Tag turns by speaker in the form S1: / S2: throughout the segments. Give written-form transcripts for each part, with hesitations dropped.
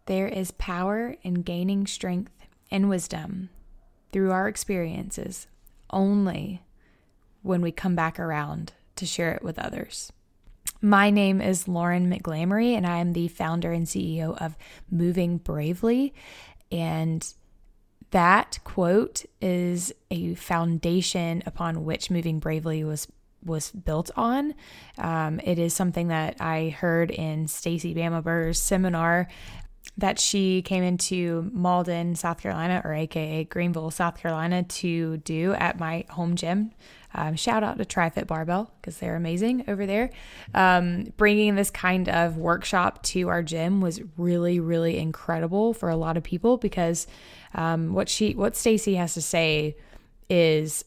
S1: There is power in gaining strength and wisdom through our experiences only when we come back around to share it with others. My name is Lauren McGlamery, and I am the founder and CEO of Moving Bravely. And that quote is a foundation upon which Moving Bravely was built on. It is something that I heard in Stacy Bama Burr's seminar that she came into Malden, South Carolina, or AKA Greenville, South Carolina, to do at my home gym. Shout out to TriFit Barbell because they're amazing over there. Bringing this kind of workshop to our gym was really, really incredible for a lot of people because what Stacy has to say is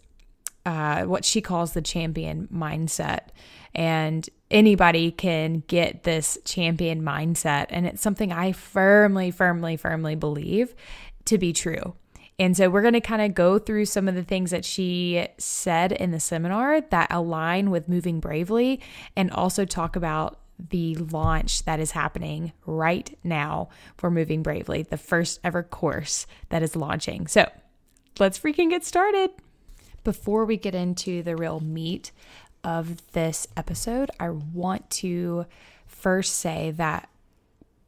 S1: what she calls the champion mindset. And anybody can get this champion mindset. And it's something I firmly believe to be true. And so we're going to kind of go through some of the things that she said in the seminar that align with Moving Bravely, and also talk about the launch that is happening right now for Moving Bravely, the first ever course that is launching. So let's freaking get started. Before we get into the real meat of this episode, I want to first say that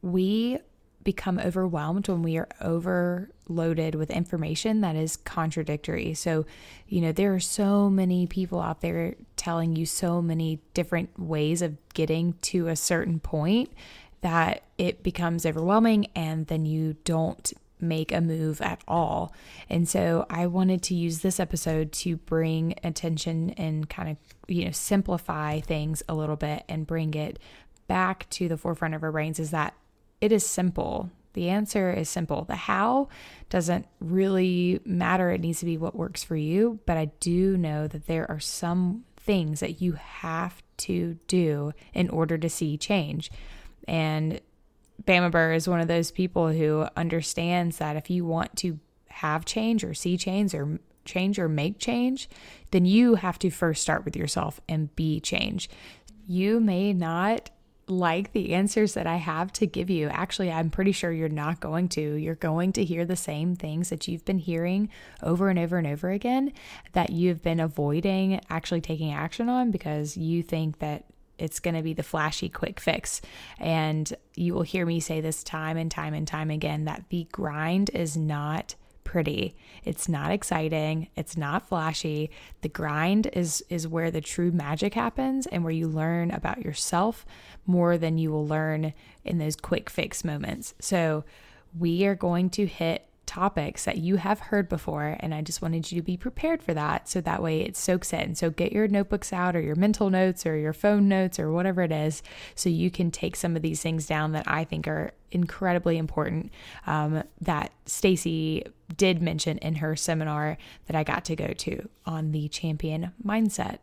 S1: we become overwhelmed when we are overloaded with information that is contradictory. So, there are so many people out there telling you so many different ways of getting to a certain point that it becomes overwhelming, and then you don't make a move at all. And so I wanted to use this episode to bring attention and kind of, simplify things a little bit and bring it back to the forefront of our brains, is that it is simple. The answer is simple. The how doesn't really matter. It needs to be what works for you. But I do know that there are some things that you have to do in order to see change. And Bama Burr is one of those people who understands that if you want to have change or see change or make change, then you have to first start with yourself and be change. You may not like the answers that I have to give you. Actually, I'm pretty sure you're not going to. You're going to hear the same things that you've been hearing over and over and over again that you've been avoiding actually taking action on because you think that it's going to be the flashy quick fix. And you will hear me say this time and time and time again, that the grind is not pretty. It's not exciting. It's not flashy. The grind is where the true magic happens and where you learn about yourself more than you will learn in those quick fix moments. So we are going to hit topics that you have heard before, and I just wanted you to be prepared for that, so that way it soaks in. So get your notebooks out, or your mental notes, or your phone notes, or whatever it is, so you can take some of these things down that I think are incredibly important, that Stacy did mention in her seminar that I got to go to on the champion mindset.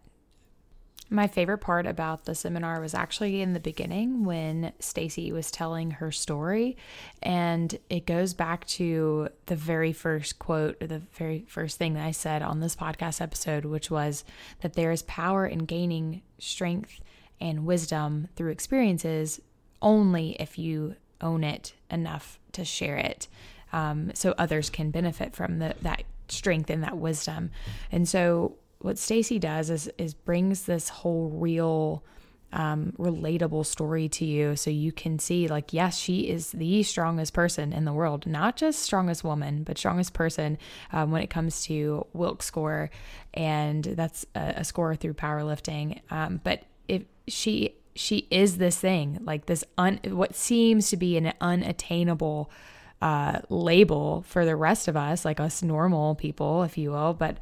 S1: My favorite part about the seminar was actually in the beginning when Stacy was telling her story, and it goes back to the very first quote, or the very first thing that I said on this podcast episode, which was that there is power in gaining strength and wisdom through experiences only if you own it enough to share it, so others can benefit from that strength and that wisdom. And so what Stacy does is brings this whole real, relatable story to you, so you can see, like, yes, she is the strongest person in the world, not just strongest woman, but strongest person when it comes to Wilks score, and that's a score through powerlifting. But if she is this thing, like this what seems to be an unattainable label for the rest of us, like us normal people, if you will, but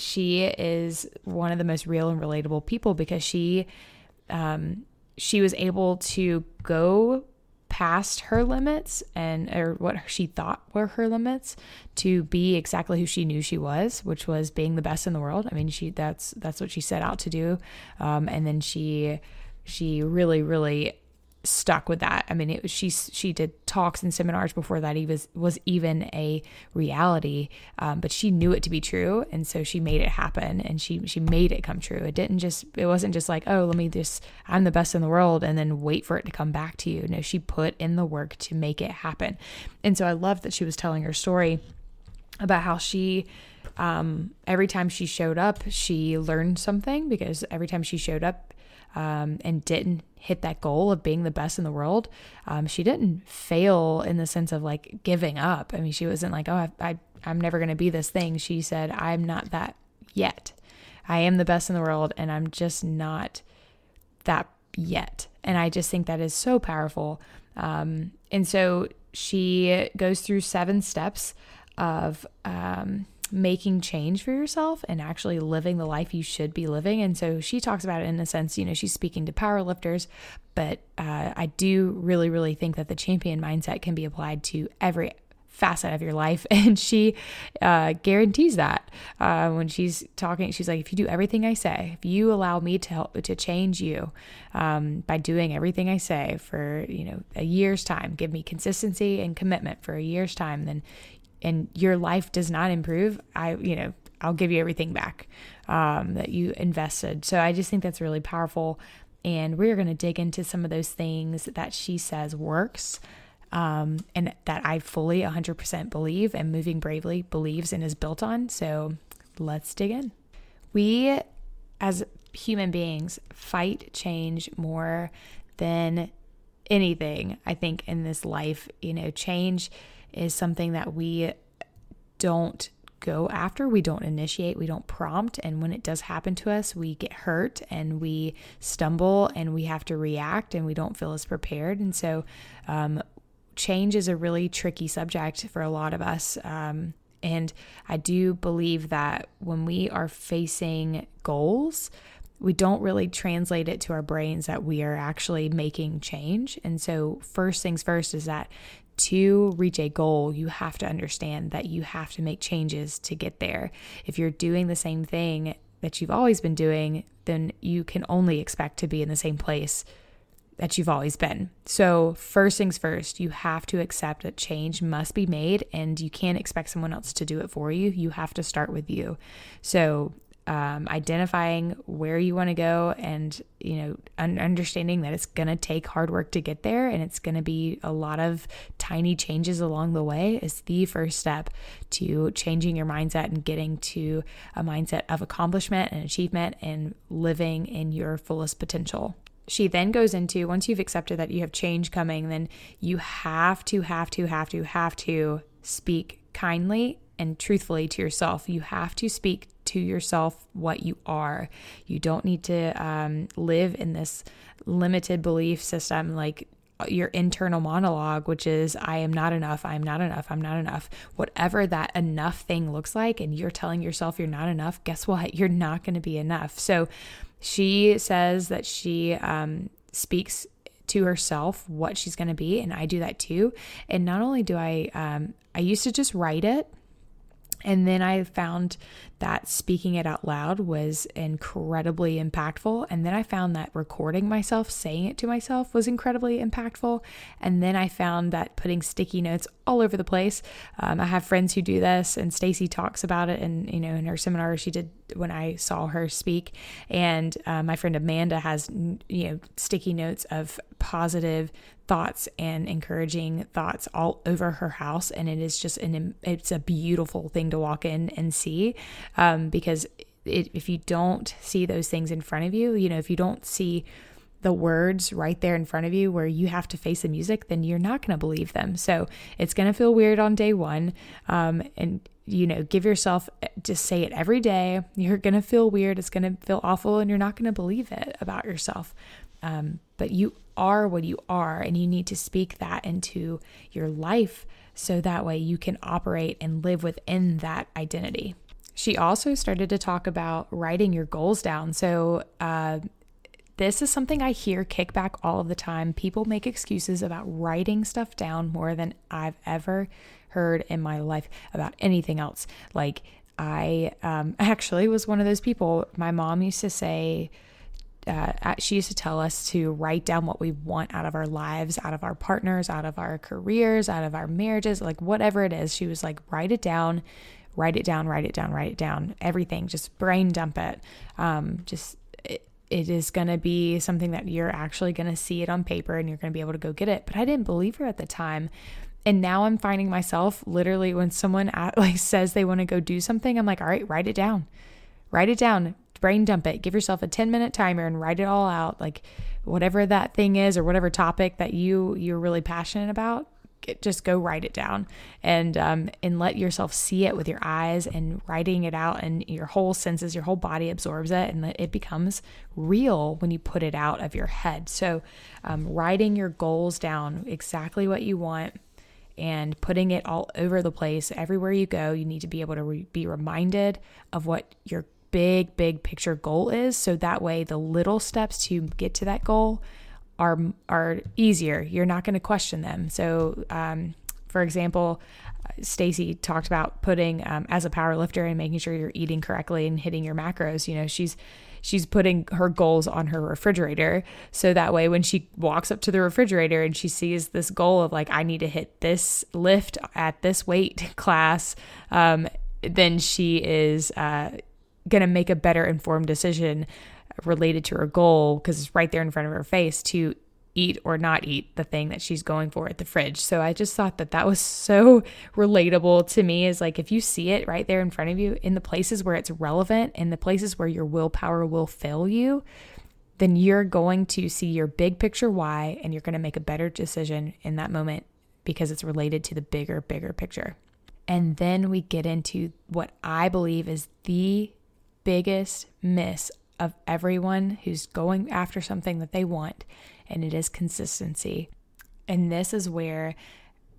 S1: she is one of the most real and relatable people because she was able to go past her limits or what she thought were her limits to be exactly who she knew she was, which was being the best in the world. I mean, that's what she set out to do. And then she really, really stuck with that. I mean, she did talks and seminars before that was even a reality, but she knew it to be true, and so she made it happen, and she made it come true. It wasn't just like, oh, I'm the best in the world, and then wait for it to come back to you. No, she put in the work to make it happen. And so I love that she was telling her story about how she, every time she showed up, she learned something, because every time she showed up and didn't hit that goal of being the best in the world, she didn't fail in the sense of like giving up. I mean, she wasn't like, oh, I'm never going to be this thing. She said, I'm not that yet. I am the best in the world, and I'm just not that yet. And I just think that is so powerful. And so she goes through 7 steps of making change for yourself and actually living the life you should be living. And so she talks about it in a sense, she's speaking to power lifters, but I do really, really think that the champion mindset can be applied to every facet of your life. And she guarantees that when she's talking, she's like, if you do everything I say, if you allow me to help to change you by doing everything I say for, a year's time, give me consistency and commitment for a year's time, then and your life does not improve, I'll give you everything back that you invested. So I just think that's really powerful. And we're going to dig into some of those things that she says works and that I fully 100% believe, and Moving Bravely believes and is built on. So let's dig in. We as human beings fight change more than anything, I think, in this life. Change is something that we don't go after, we don't initiate, we don't prompt. And when it does happen to us, we get hurt and we stumble and we have to react and we don't feel as prepared. And so change is a really tricky subject for a lot of us. And I do believe that when we are facing goals, we don't really translate it to our brains that we are actually making change. And so first things first is that to reach a goal, you have to understand that you have to make changes to get there. If you're doing the same thing that you've always been doing, then you can only expect to be in the same place that you've always been. So first things first, you have to accept that change must be made, and you can't expect someone else to do it for you. You have to start with you. So identifying where you want to go and, understanding that it's going to take hard work to get there, and it's going to be a lot of tiny changes along the way, is the first step to changing your mindset and getting to a mindset of accomplishment and achievement and living in your fullest potential. She then goes into, once you've accepted that you have change coming, then you have to speak kindly and truthfully to yourself. You have to speak to yourself what you are. You don't need to live in this limited belief system, like your internal monologue, which is, I am not enough, I'm not enough, I'm not enough. Whatever that enough thing looks like, and you're telling yourself you're not enough, guess what? You're not going to be enough. So she says that she speaks to herself what she's going to be, and I do that too. And not only do I used to just write it, and then I found that speaking it out loud was incredibly impactful. And then I found that recording myself saying it to myself was incredibly impactful. And then I found that putting sticky notes all over the place. I have friends who do this, and Stacy talks about it. And, in her seminar she did when I saw her speak. And my friend Amanda has, sticky notes of positive thoughts and encouraging thoughts all over her house. And it is just it's a beautiful thing to walk in and see, because if you don't see those things in front of you, if you don't see the words right there in front of you where you have to face the music, then you're not going to believe them. So it's going to feel weird on day one. And give yourself, just say it every day. You're going to feel weird. It's going to feel awful, and you're not going to believe it about yourself. But you are what you are, and you need to speak that into your life so that way you can operate and live within that identity. She also started to talk about writing your goals down. So this is something I hear kickback all of the time. People make excuses about writing stuff down more than I've ever heard in my life about anything else. Like I actually was one of those people. My mom used to say, she used to tell us to write down what we want out of our lives, out of our partners, out of our careers, out of our marriages, like whatever it is. She was like, write it down, write it down, write it down, write it down, everything, just brain dump it. It is going to be something that you're actually going to see it on paper and you're going to be able to go get it. But I didn't believe her at the time. And now I'm finding myself literally when someone like says they want to go do something, I'm like, all right, write it down, brain dump it, give yourself a 10-minute timer and write it all out. Like whatever that thing is or whatever topic that you're really passionate about, just go write it down and let yourself see it with your eyes, and writing it out, and your whole senses, your whole body absorbs it, and it becomes real when you put it out of your head. So writing your goals down, exactly what you want, and putting it all over the place. Everywhere you go, you need to be able to be reminded of what your big picture goal is. So that way the little steps to get to that goal are easier. You're not going to question them. So, for example, Stacy talked about putting, as a power lifter, and making sure you're eating correctly and hitting your macros. You know, she's putting her goals on her refrigerator. So that way, when she walks up to the refrigerator and she sees this goal of like, I need to hit this lift at this weight class, then she is, going to make a better informed decision related to her goal, because it's right there in front of her face, to eat or not eat the thing that she's going for at the fridge. So I just thought that was so relatable to me, is like, if you see it right there in front of you in the places where it's relevant, in the places where your willpower will fail you, then you're going to see your big picture why, and you're going to make a better decision in that moment because it's related to the bigger picture. And then we get into what I believe is the biggest miss of everyone who's going after something that they want, and it is consistency. And this is where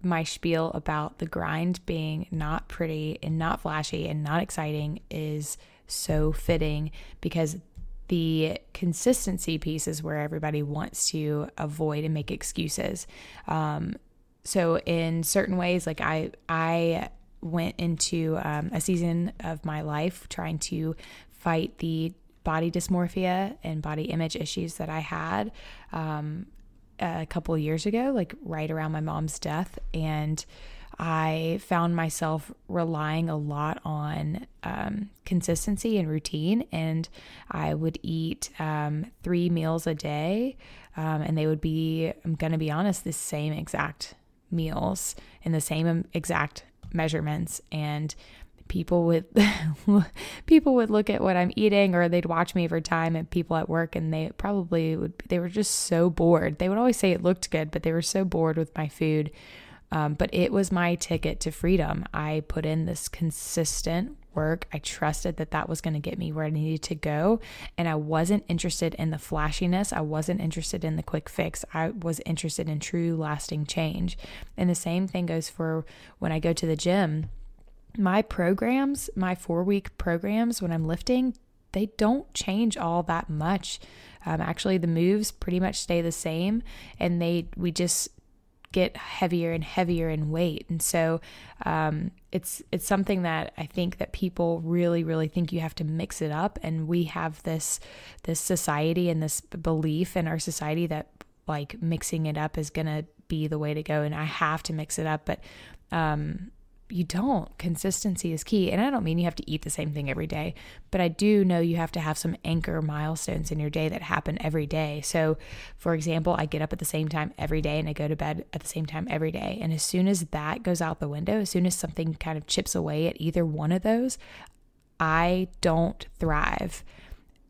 S1: my spiel about the grind being not pretty and not flashy and not exciting is so fitting, because the consistency piece is where everybody wants to avoid and make excuses. So in certain ways, like I went into a season of my life trying to fight the body dysmorphia and body image issues that I had a couple of years ago, like right around my mom's death. And I found myself relying a lot on consistency and routine. And I would eat 3 meals a day, and they would be, I'm going to be honest, the same exact meals and the same exact measurements. And people would look at what I'm eating, or they'd watch me over time, and people at work, and they were just so bored. They would always say it looked good, but they were so bored with my food. But it was my ticket to freedom. I put in this consistent work. I trusted that was going to get me where I needed to go. And I wasn't interested in the flashiness. I wasn't interested in the quick fix. I was interested in true lasting change. And the same thing goes for when I go to the gym. My programs, my 4-week programs when I'm lifting, they don't change all that much. Actually, the moves pretty much stay the same, and we just get heavier and heavier in weight. And so it's something that I think that people really, really think you have to mix it up. And we have this society and this belief in our society that like mixing it up is going to be the way to go, and I have to mix it up. But you don't. Consistency is key. And I don't mean you have to eat the same thing every day, but I do know you have to have some anchor milestones in your day that happen every day. So for example, I get up at the same time every day and I go to bed at the same time every day. And as soon as that goes out the window, as soon as something kind of chips away at either one of those, I don't thrive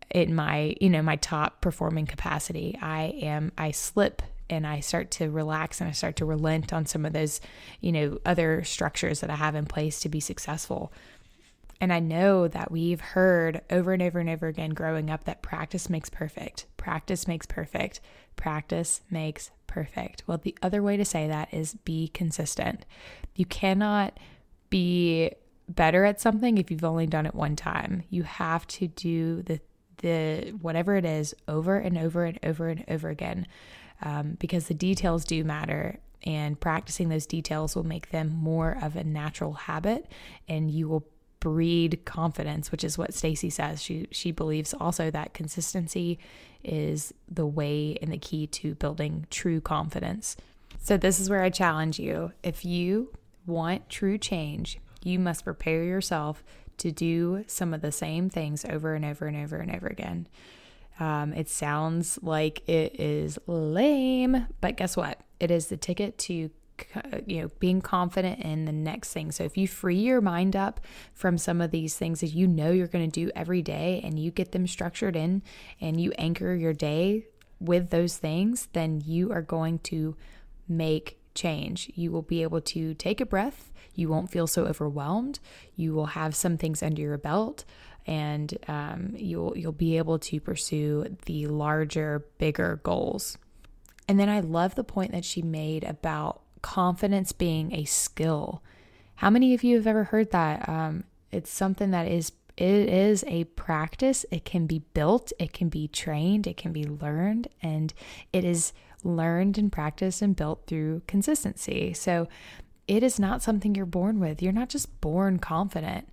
S1: in my top performing capacity. I slip, and I start to relax, and I start to relent on some of those, other structures that I have in place to be successful. And I know that we've heard over and over and over again growing up that practice makes perfect. Practice makes perfect. Practice makes perfect. Well, the other way to say that is be consistent. You cannot be better at something if you've only done it one time. You have to do the whatever it is over and over and over and over again. Because the details do matter, and practicing those details will make them more of a natural habit, and you will breed confidence, which is what Stacy says. She believes also that consistency is the way and the key to building true confidence. So this is where I challenge you. If you want true change, you must prepare yourself to do some of the same things over and over and over and over again. It sounds like it is lame, but guess what? It is the ticket to being confident in the next thing. So if you free your mind up from some of these things that you know you're going to do every day, and you get them structured in, and you anchor your day with those things, then you are going to make change. You will be able to take a breath. You won't feel so overwhelmed. You will have some things under your belt, and you'll be able to pursue the larger, bigger goals. And then I love the point that she made about confidence being a skill. How many of you have ever heard that? It's something that it is a practice. It can be built, it can be trained, it can be learned, and it is learned and practiced and built through consistency. So it is not something you're born with. You're not just born confident.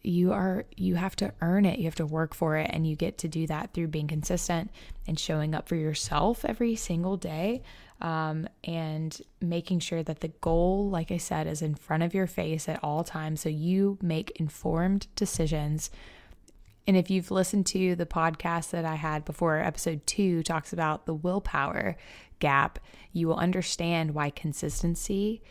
S1: You have to earn it. You have to work for it, and you get to do that through being consistent and showing up for yourself every single day, and making sure that the goal, like I said, is in front of your face at all times, so you make informed decisions. And if you've listened to the podcast that I had before, episode 2 talks about the willpower gap, you will understand why consistency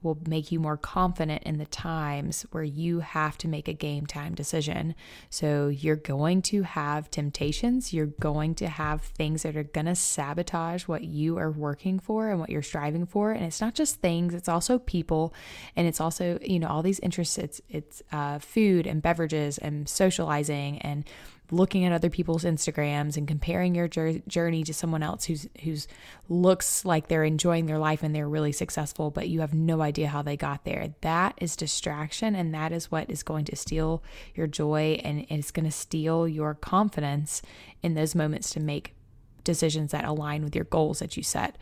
S1: will make you more confident in the times where you have to make a game time decision. So you're going to have temptations. You're going to have things that are going to sabotage what you are working for and what you're striving for. And it's not just things, it's also people. And it's also, all these interests. It's food and beverages and socializing and looking at other people's Instagrams and comparing your journey to someone else who's looks like they're enjoying their life and they're really successful, but you have no idea how they got there. That is distraction, and that is what is going to steal your joy, and it's going to steal your confidence in those moments to make decisions that align with your goals that you set.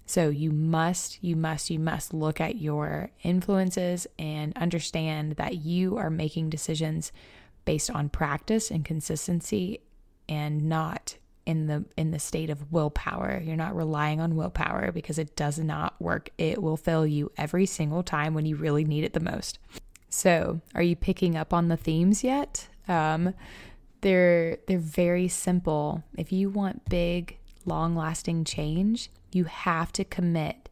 S1: So you must look at your influences and understand that you are making decisions based on practice and consistency, and not in the state of willpower. You're not relying on willpower, because it does not work. It will fail you every single time when you really need it the most. So, are you picking up on the themes yet? They're very simple. If you want big, long-lasting change, you have to commit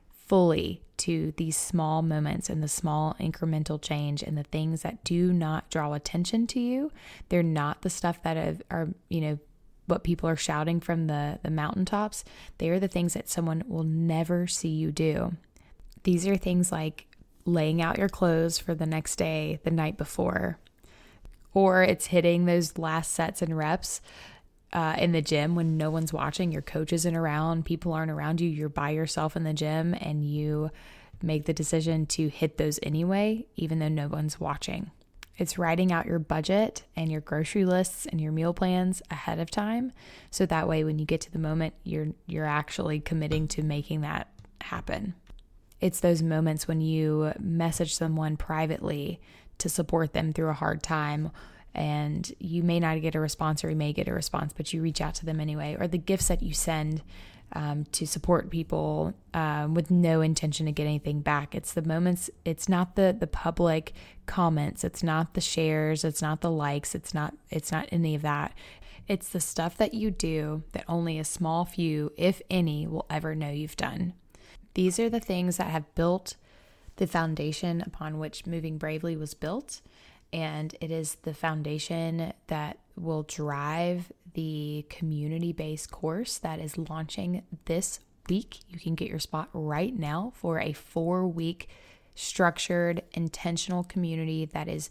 S1: fully to these small moments and the small incremental change, and the things that do not draw attention to you. They're not the stuff that are what people are shouting from the mountaintops. They are the things that someone will never see you do. These are things like laying out your clothes for the next day the night before, or it's hitting those last sets and reps in the gym when no one's watching, your coach isn't around, people aren't around you, you're by yourself in the gym, and you make the decision to hit those anyway, even though no one's watching. It's writing out your budget and your grocery lists and your meal plans ahead of time, so that way when you get to the moment, you're actually committing to making that happen. It's those moments when you message someone privately to support them through a hard time, and you may not get a response, or you may get a response, but you reach out to them anyway. Or the gifts that you send to support people with no intention to get anything back. It's the moments. It's not the public comments. It's not the shares. It's not the likes. It's not any of that. It's the stuff that you do that only a small few, if any, will ever know you've done. These are the things that have built the foundation upon which Moving Bravely was built. And it is the foundation that will drive the community-based course that is launching this week. You can get your spot right now for a 4-week structured, intentional community that is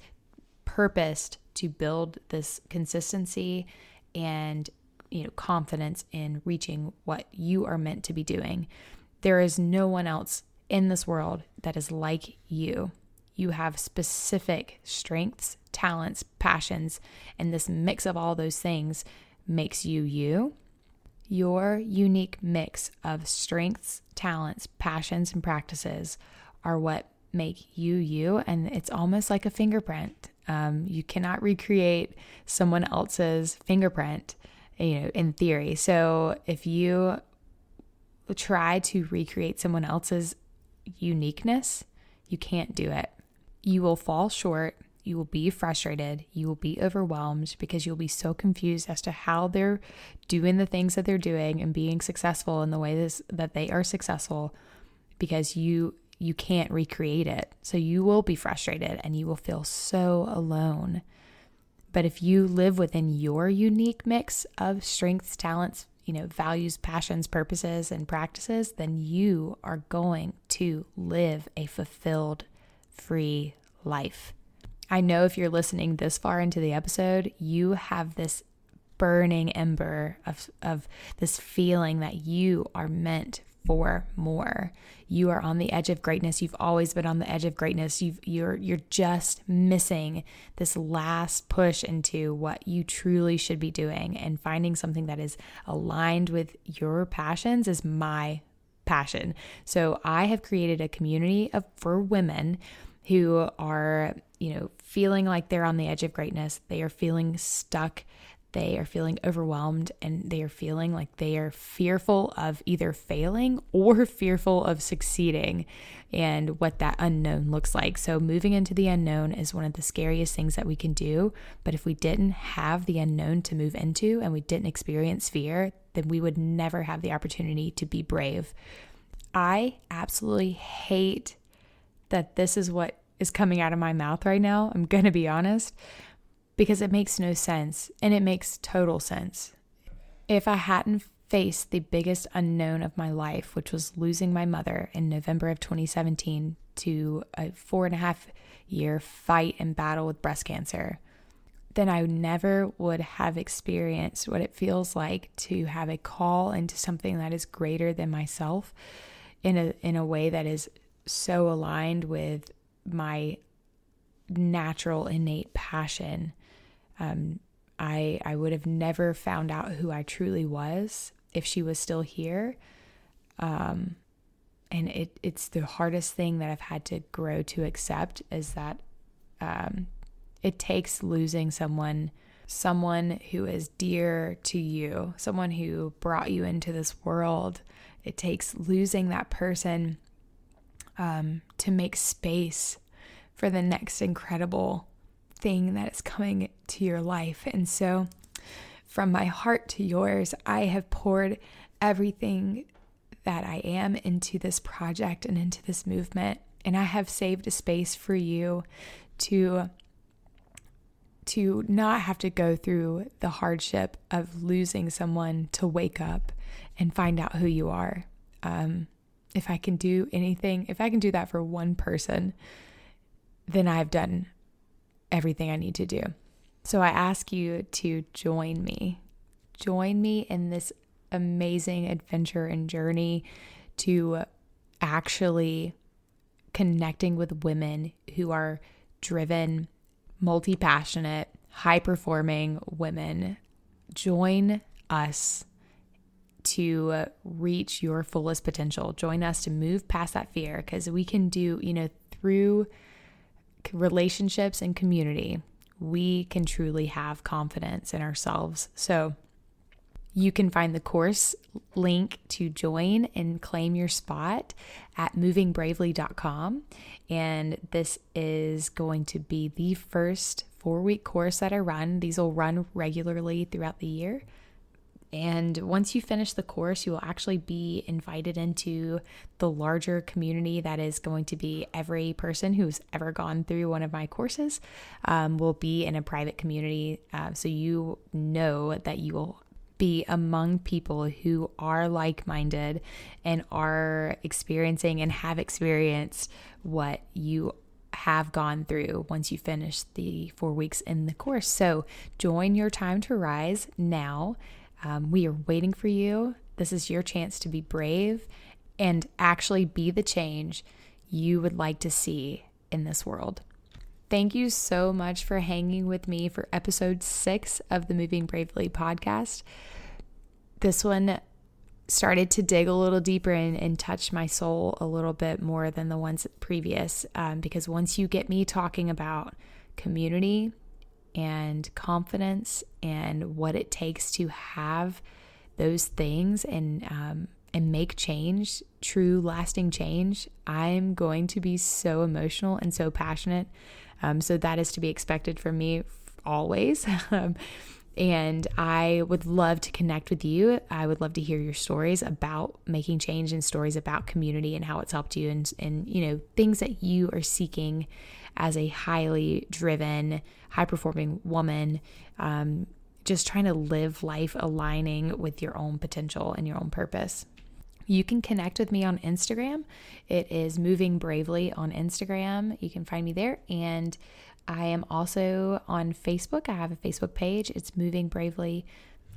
S1: purposed to build this consistency and confidence in reaching what you are meant to be doing. There is no one else in this world that is like you. You have specific strengths, talents, passions, and this mix of all those things makes you you. Your unique mix of strengths, talents, passions, and practices are what make you you, and it's almost like a fingerprint. You cannot recreate someone else's fingerprint, in theory. So if you try to recreate someone else's uniqueness, you can't do it. You will fall short. You will be frustrated. You will be overwhelmed because you'll be so confused as to how they're doing the things that they're doing and being successful in the way that they are successful, because you can't recreate it. So you will be frustrated and you will feel so alone. But if you live within your unique mix of strengths, talents, values, passions, purposes, and practices, then you are going to live a fulfilled, free life. I know if you're listening this far into the episode, you have this burning ember of this feeling that you are meant for more. You are on the edge of greatness. You've always been on the edge of greatness. You're just missing this last push into what you truly should be doing, and finding something that is aligned with your passions is my passion. So I have created a community for women who are, feeling like they're on the edge of greatness. They are feeling stuck. They are feeling overwhelmed, and they are feeling like they are fearful of either failing or fearful of succeeding, and what that unknown looks like. So moving into the unknown is one of the scariest things that we can do. But if we didn't have the unknown to move into, and we didn't experience fear, then we would never have the opportunity to be brave. I absolutely hate that this is what is coming out of my mouth right now. I'm going to be honest, because it makes no sense, and it makes total sense. If I hadn't faced the biggest unknown of my life, which was losing my mother in November of 2017 to a 4.5-year fight and battle with breast cancer, then I never would have experienced what it feels like to have a call into something that is greater than myself in a way that is so aligned with my natural innate passion. I would have never found out who I truly was if she was still here. And it's the hardest thing that I've had to grow to accept, is that it takes losing someone who is dear to you, someone who brought you into this world. It takes losing that person to make space for the next incredible thing that is coming to your life. And so from my heart to yours, I have poured everything that I am into this project and into this movement. And I have saved a space for you to not have to go through the hardship of losing someone to wake up and find out who you are. If I can do anything, if I can do that for one person, then I've done everything I need to do. So I ask you to join me in this amazing adventure and journey to actually connecting with women who are driven, multi-passionate, high-performing women. Join us to reach your fullest potential. Join us to move past that fear, because we can do, through relationships and community, we can truly have confidence in ourselves. So you can find the course link to join and claim your spot at movingbravely.com. And this is going to be the first 4-week course that I run. These will run regularly throughout the year. And once you finish the course, you will actually be invited into the larger community that is going to be every person who's ever gone through one of my courses will be in a private community. So you know that you will be among people who are like-minded and are experiencing and have experienced what you have gone through once you finish the 4 weeks in the course. So join your time to rise now. We are waiting for you. This is your chance to be brave and actually be the change you would like to see in this world. Thank you so much for hanging with me for episode 6 of the Moving Bravely podcast. This one started to dig a little deeper and touch my soul a little bit more than the ones previous, because once you get me talking about community and confidence and what it takes to have those things and make change, true lasting change, I'm going to be so emotional and so passionate. So that is to be expected from me always. And I would love to connect with you. I would love to hear your stories about making change and stories about community and how it's helped you, and things that you are seeking as a highly driven, high-performing woman, just trying to live life aligning with your own potential and your own purpose. You can connect with me on Instagram. It is Moving Bravely on Instagram. You can find me there. And I am also on Facebook. I have a Facebook page. It's Moving Bravely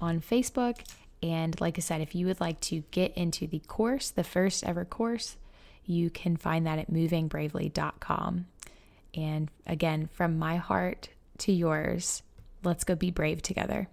S1: on Facebook. And like I said, if you would like to get into the course, the first ever course, you can find that at movingbravely.com. And again, from my heart to yours, let's go be brave together.